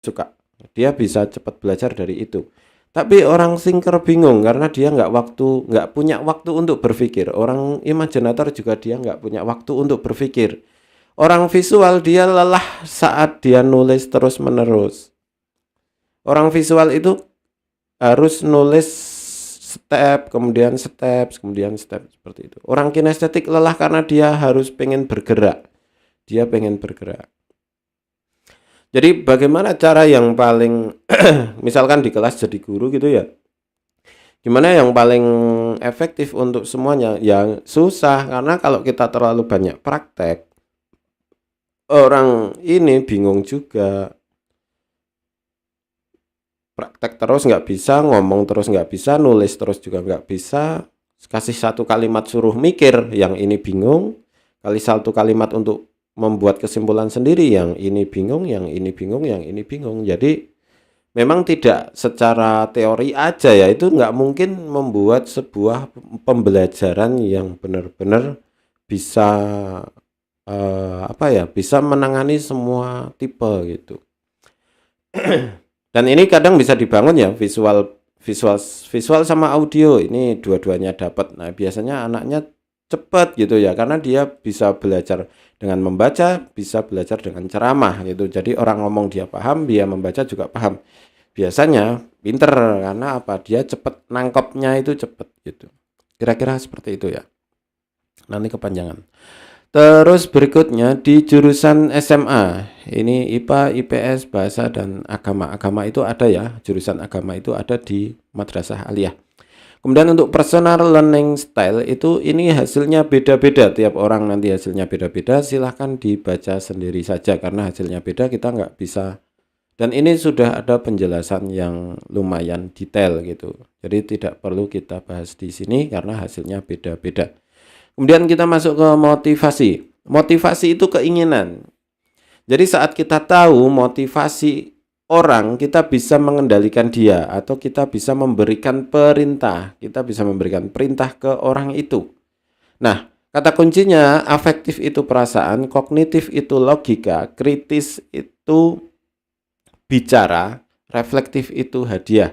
suka. Dia bisa cepat belajar dari itu. Tapi orang thinker bingung karena dia nggak punya waktu untuk berpikir. Orang imajinator juga dia nggak punya waktu untuk berpikir. Orang visual dia lelah saat dia nulis terus-menerus. Orang visual itu harus nulis step, kemudian step seperti itu. Orang kinestetik lelah karena dia harus pengen bergerak. Dia pengen bergerak. Jadi bagaimana cara yang paling misalkan di kelas jadi guru gitu ya. Gimana yang paling efektif untuk semuanya? Ya susah karena kalau kita terlalu banyak praktek, orang ini bingung juga. Praktek terus nggak bisa, ngomong terus nggak bisa, nulis terus juga nggak bisa. Kasih satu kalimat suruh mikir, yang ini bingung. Kali satu kalimat untuk membuat kesimpulan sendiri, yang ini bingung, yang ini bingung, yang ini bingung. Jadi memang tidak secara teori aja ya, itu nggak mungkin membuat sebuah pembelajaran yang benar-benar bisa bisa menangani semua tipe gitu. Dan ini kadang bisa dibangun ya, visual sama audio ini dua-duanya dapat. Nah, biasanya anaknya cepat gitu ya, karena dia bisa belajar dengan membaca, bisa belajar dengan ceramah gitu. Jadi orang ngomong dia paham, dia membaca juga paham. Biasanya pinter karena apa? Dia cepat nangkepnya itu cepat gitu. Kira-kira seperti itu ya. Nanti kepanjangan. Terus berikutnya di jurusan SMA, ini IPA, IPS, Bahasa, dan Agama. Agama itu ada ya, jurusan agama itu ada di Madrasah Aliyah. Kemudian untuk personal learning style itu ini hasilnya beda-beda, tiap orang nanti hasilnya beda-beda, silahkan dibaca sendiri saja karena hasilnya beda kita nggak bisa. Dan ini sudah ada penjelasan yang lumayan detail gitu, jadi tidak perlu kita bahas di sini karena hasilnya beda-beda. Kemudian kita masuk ke motivasi. Motivasi itu keinginan. Jadi saat kita tahu motivasi orang, kita bisa mengendalikan dia atau kita bisa memberikan perintah. Kita bisa memberikan perintah ke orang itu. Nah, kata kuncinya afektif itu perasaan, kognitif itu logika, kritis itu bicara, reflektif itu hadiah.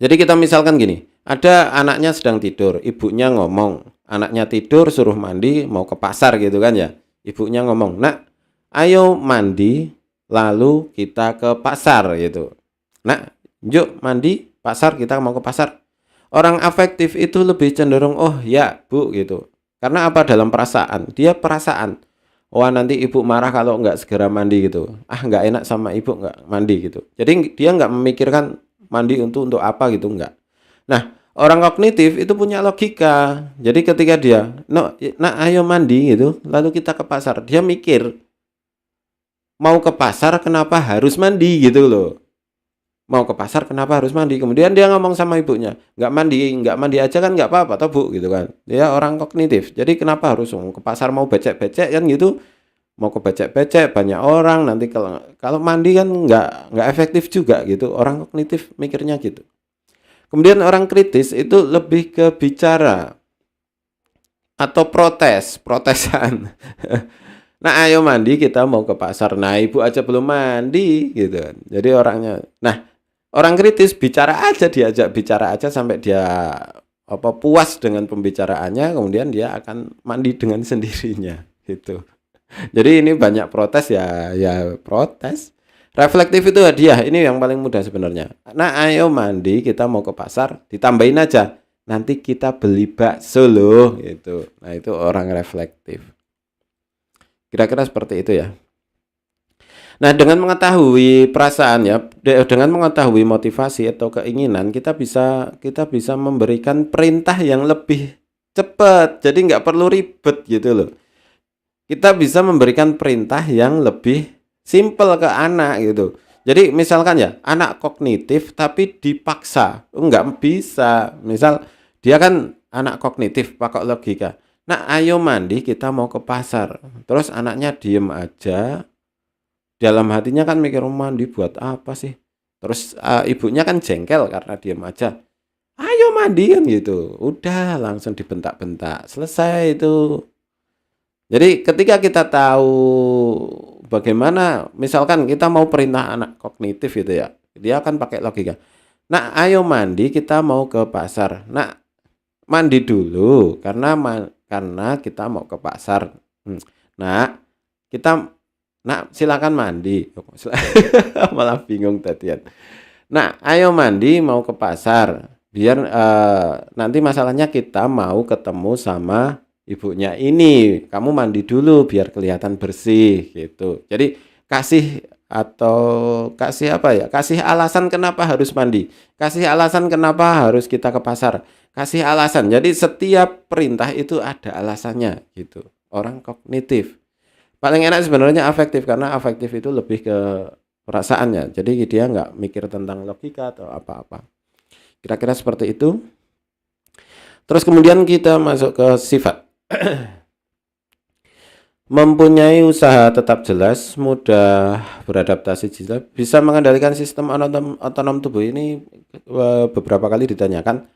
Jadi kita misalkan gini, ada anaknya sedang tidur, ibunya ngomong, anaknya tidur suruh mandi mau ke pasar gitu kan ya. Ibunya ngomong, "Nak, ayo mandi lalu kita ke pasar," gitu. "Nak, yuk mandi, pasar, kita mau ke pasar." Orang afektif itu lebih cenderung, "Oh ya Bu," gitu. Karena apa? Dalam perasaan, dia perasaan. Wah nanti ibu marah kalau nggak segera mandi gitu. Ah nggak enak sama ibu nggak mandi gitu. Jadi dia nggak memikirkan mandi untuk apa gitu, nggak. Nah, orang kognitif itu punya logika. Jadi ketika dia, "No, nak ayo mandi," gitu, lalu kita ke pasar. Dia mikir, mau ke pasar kenapa harus mandi gitu loh. Mau ke pasar kenapa harus mandi? Kemudian dia ngomong sama ibunya, nggak mandi aja kan nggak apa-apa toh Bu gitu kan. Dia orang kognitif. Jadi kenapa harus ke pasar mau becek-becek kan gitu? Mau ke becek-becek banyak orang nanti kalau mandi kan nggak efektif juga gitu. Orang kognitif mikirnya gitu. Kemudian orang kritis itu lebih ke bicara atau protesan. "Nah, ayo mandi kita mau ke pasar." Nah, ibu aja belum mandi gitu kan. Jadi orangnya. Nah, orang kritis bicara aja, diajak bicara aja sampai dia puas dengan pembicaraannya, kemudian dia akan mandi dengan sendirinya gitu. Jadi ini banyak protes ya protes. Reflektif itu hadiah, ini yang paling mudah sebenarnya. "Nah, ayo mandi, kita mau ke pasar," ditambahin aja, "nanti kita beli bakso loh," gitu. Nah, itu orang reflektif. Kira-kira seperti itu ya. Nah, dengan mengetahui perasaan ya, dengan mengetahui motivasi atau keinginan, kita bisa memberikan perintah yang lebih cepat. Jadi nggak perlu ribet gitu loh. Kita bisa memberikan perintah yang lebih simple ke anak gitu. Jadi misalkan ya, anak kognitif tapi dipaksa, nggak bisa. Misal dia kan anak kognitif pakai logika. "Nah, ayo mandi kita mau ke pasar." Terus anaknya diem aja. Dalam hatinya kan mikir, "Mandi buat apa sih?" Terus ibunya kan jengkel karena diem aja. "Ayo mandi," kan gitu. Udah langsung dibentak-bentak. Selesai itu. Jadi ketika kita tahu bagaimana misalkan kita mau perintah anak kognitif gitu ya, dia akan pakai logika. Nak, ayo mandi, kita mau ke pasar. Nak, mandi dulu karena kita mau ke pasar. Nak, silakan mandi. Malah bingung tadian. Nah, ayo mandi mau ke pasar. Biar nanti masalahnya kita mau ketemu sama ibunya ini. Kamu mandi dulu biar kelihatan bersih gitu. Jadi kasih apa ya? Kasih alasan kenapa harus mandi. Kasih alasan kenapa harus kita ke pasar. Kasih alasan. Jadi setiap perintah itu ada alasannya gitu. Orang kognitif. Paling enak sebenarnya afektif, karena afektif itu lebih ke perasaannya. Jadi dia nggak mikir tentang logika atau apa-apa. Kira-kira seperti itu. Terus kemudian kita masuk ke sifat. Mempunyai usaha tetap jelas, mudah beradaptasi jelas, bisa mengendalikan sistem otonom tubuh. Ini beberapa kali ditanyakan.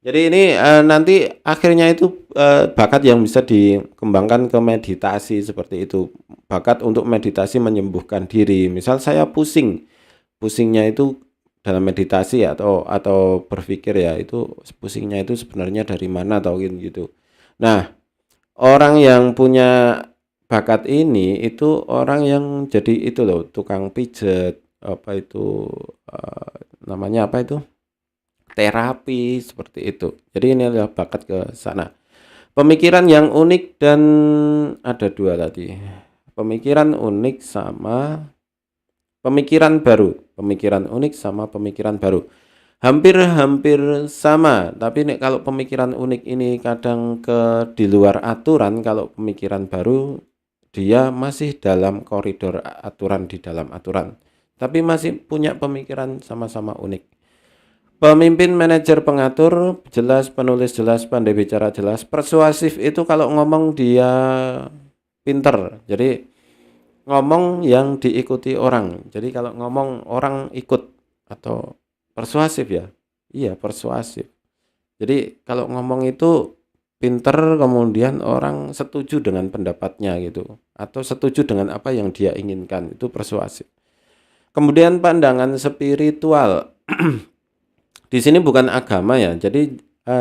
Jadi ini nanti akhirnya itu bakat yang bisa dikembangkan ke meditasi seperti itu. Bakat untuk meditasi menyembuhkan diri. Misal saya pusingnya itu dalam meditasi atau berpikir ya, itu pusingnya itu sebenarnya dari mana atau gitu. Nah, orang yang punya bakat ini itu orang yang jadi itu loh, tukang pijet, apa itu namanya apa itu? Terapi seperti itu. Jadi ini adalah bakat ke sana. Pemikiran yang unik dan ada dua tadi. Pemikiran unik sama pemikiran baru. Pemikiran unik sama pemikiran baru. Hampir sama, tapi kalau pemikiran unik ini kadang di luar aturan, kalau pemikiran baru dia masih dalam koridor aturan, di dalam aturan. Tapi masih punya pemikiran sama-sama unik. Pemimpin, manajer, pengatur, jelas, penulis jelas, pandai bicara jelas, persuasif itu kalau ngomong dia pinter. Jadi ngomong yang diikuti orang. Jadi kalau ngomong orang ikut, atau persuasif ya. Iya, persuasif. Jadi kalau ngomong itu pinter, kemudian orang setuju dengan pendapatnya gitu, atau setuju dengan apa yang dia inginkan, itu persuasif. Kemudian pandangan spiritual. Di sini bukan agama ya. Jadi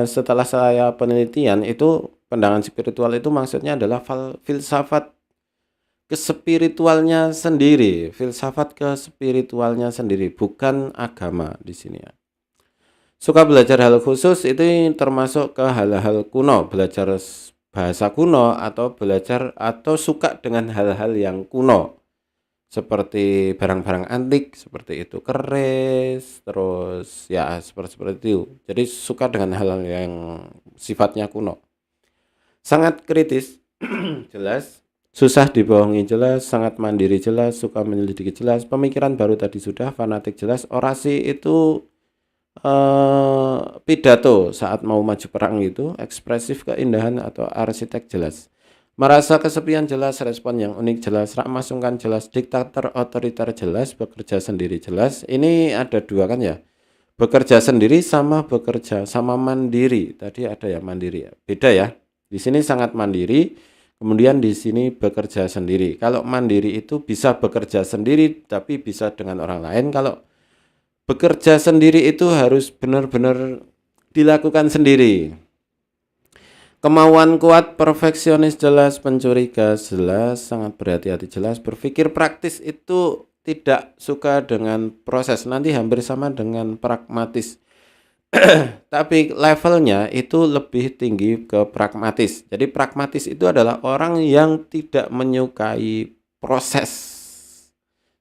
setelah saya penelitian itu, pandangan spiritual itu maksudnya adalah filsafat kespiritualnya sendiri, filsafat kespiritualnya sendiri, bukan agama di sini ya. Suka belajar hal khusus itu termasuk ke hal-hal kuno, belajar bahasa kuno atau suka dengan hal-hal yang kuno. Seperti barang-barang antik, seperti itu, keris, terus ya seperti itu. Jadi suka dengan hal-hal yang sifatnya kuno. Sangat kritis, jelas. Susah dibohongi jelas, sangat mandiri jelas, suka menyelidiki jelas, pemikiran baru tadi sudah, fanatik jelas, orasi itu pidato saat mau maju perang itu, ekspresif, keindahan atau arsitek jelas. Merasa kesepian jelas, respon yang unik jelas, ramah sungkan jelas, diktator otoriter jelas, bekerja sendiri jelas. Ini ada dua kan ya, bekerja sendiri sama bekerja sama mandiri. Tadi ada ya mandiri ya, beda ya. Di sini sangat mandiri, kemudian di sini bekerja sendiri. Kalau mandiri itu bisa bekerja sendiri tapi bisa dengan orang lain. Kalau bekerja sendiri itu harus benar-benar dilakukan sendiri. Kemauan kuat, perfeksionis jelas, pencuri gas jelas, sangat berhati-hati jelas, berpikir praktis itu tidak suka dengan proses, nanti hampir sama dengan pragmatis. Tapi levelnya itu lebih tinggi ke pragmatis. Jadi pragmatis itu adalah orang yang tidak menyukai proses.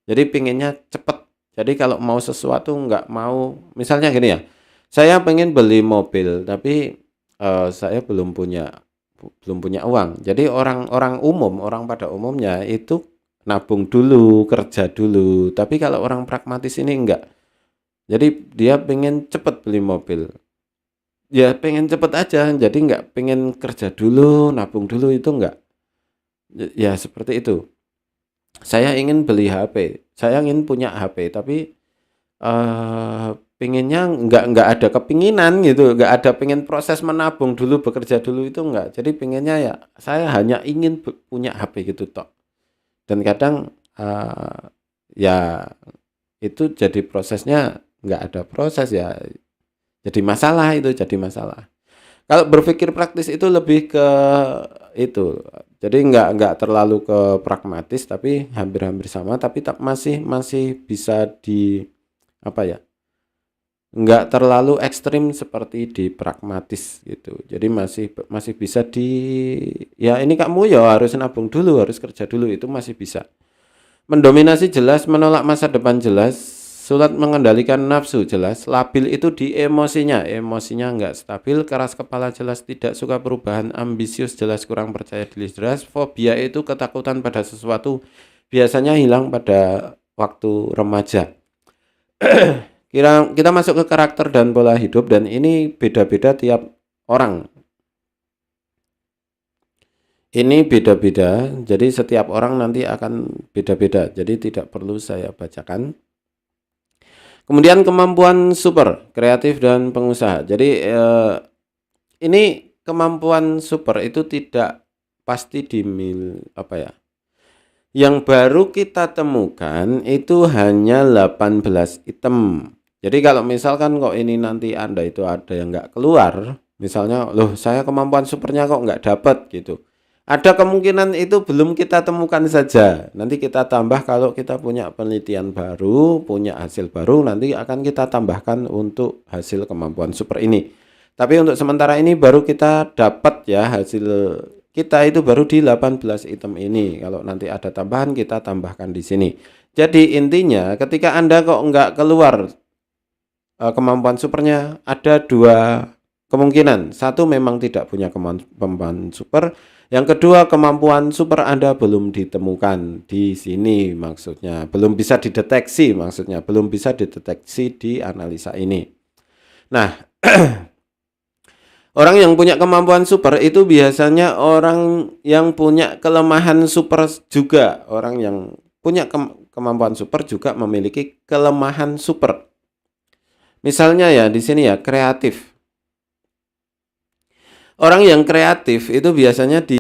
Jadi pinginnya cepat. Jadi kalau mau sesuatu nggak mau, misalnya gini ya, saya pengen beli mobil tapi saya belum punya uang. Jadi orang pada umumnya itu nabung dulu, kerja dulu. Tapi kalau orang pragmatis ini enggak. Jadi dia pengen cepat beli mobil. Ya pengen cepat aja. Jadi enggak pengen kerja dulu, nabung dulu, itu enggak. Ya seperti itu. Saya ingin beli HP. Saya ingin punya HP, tapi pinginnya nggak ada kepinginan gitu, nggak ada pengen proses menabung dulu, bekerja dulu, itu nggak. Jadi pinginnya ya saya hanya ingin punya HP gitu toh. Dan kadang ya itu jadi prosesnya nggak ada proses ya, jadi masalah itu jadi masalah. Kalau berpikir praktis itu lebih ke itu, jadi nggak terlalu ke pragmatis, tapi hampir-hampir sama, tapi masih bisa di apa ya? Nggak terlalu ekstrim seperti di pragmatis gitu. Jadi masih masih bisa ya ini kamu ya harus nabung dulu, harus kerja dulu, itu masih bisa. Mendominasi jelas, menolak masa depan jelas, sulit mengendalikan nafsu jelas, labil itu di emosinya nggak stabil, keras kepala jelas, tidak suka perubahan, ambisius jelas, kurang percaya diri jelas, fobia itu ketakutan pada sesuatu, biasanya hilang pada waktu remaja. Kita masuk ke karakter dan pola hidup, dan ini beda-beda tiap orang. Ini beda-beda, jadi setiap orang nanti akan beda-beda, jadi tidak perlu saya bacakan. Kemudian kemampuan super, kreatif dan pengusaha. Jadi ini kemampuan super itu tidak pasti apa ya? Yang baru kita temukan itu hanya 18 item. Jadi kalau misalkan kok ini nanti Anda itu ada yang nggak keluar, misalnya, loh saya kemampuan supernya kok nggak dapat gitu. Ada kemungkinan itu belum kita temukan saja. Nanti kita tambah kalau kita punya penelitian baru, punya hasil baru, nanti akan kita tambahkan untuk hasil kemampuan super ini. Tapi untuk sementara ini baru kita dapat ya, hasil kita itu baru di 18 item ini. Kalau nanti ada tambahan kita tambahkan di sini. Jadi intinya ketika Anda kok nggak keluar kemampuan supernya, ada dua kemungkinan. Satu, memang tidak punya kemampuan super. Yang kedua, kemampuan super Anda belum ditemukan di sini maksudnya. Belum bisa dideteksi maksudnya. Belum bisa dideteksi di analisa ini. Nah, orang yang punya kemampuan super itu biasanya orang yang punya kelemahan super juga. Orang yang punya kemampuan super juga memiliki kelemahan super. Misalnya ya di sini ya, kreatif. Orang yang kreatif itu biasanya